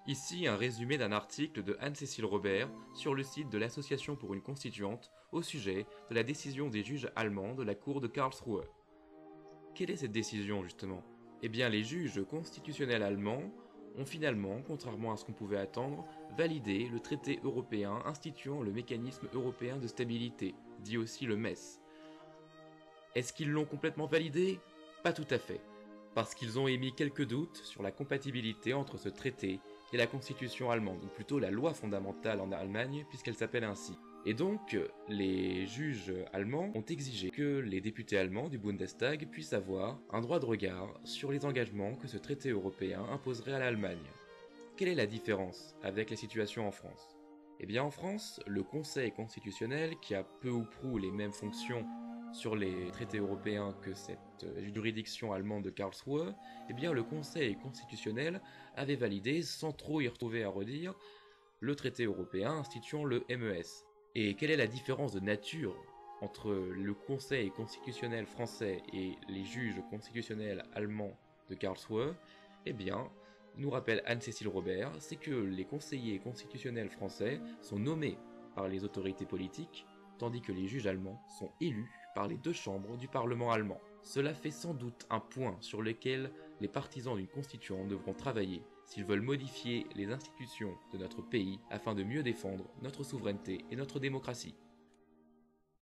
Ici un résumé d'un article de Anne-Cécile Robert sur le site de l'Association pour une Constituante au sujet de la décision des juges allemands de la Cour de Karlsruhe. Quelle est cette décision justement? Eh bien les juges constitutionnels allemands ont finalement, contrairement à ce qu'on pouvait attendre, validé le traité européen instituant le mécanisme européen de stabilité, dit aussi le MES. Est-ce qu'ils l'ont complètement validé? Pas tout à fait, parce qu'ils ont émis quelques doutes sur la compatibilité entre ce traité et la constitution allemande, ou plutôt la loi fondamentale en Allemagne, puisqu'elle s'appelle ainsi. Et donc, les juges allemands ont exigé que les députés allemands du Bundestag puissent avoir un droit de regard sur les engagements que ce traité européen imposerait à l'Allemagne. Quelle est la différence avec la situation en France? Eh bien en France, le Conseil constitutionnel, qui a peu ou prou les mêmes fonctions sur les traités européens que cette juridiction allemande de Karlsruhe, eh bien le Conseil constitutionnel avait validé, sans trop y retrouver à redire, le traité européen instituant le MES. Et quelle est la différence de nature entre le Conseil constitutionnel français et les juges constitutionnels allemands de Karlsruhe? Eh bien, nous rappelle Anne-Cécile Robert, c'est que les conseillers constitutionnels français sont nommés par les autorités politiques, tandis que les juges allemands sont élus par les deux chambres du Parlement allemand. Cela fait sans doute un point sur lequel les partisans d'une constituante devront travailler s'ils veulent modifier les institutions de notre pays afin de mieux défendre notre souveraineté et notre démocratie.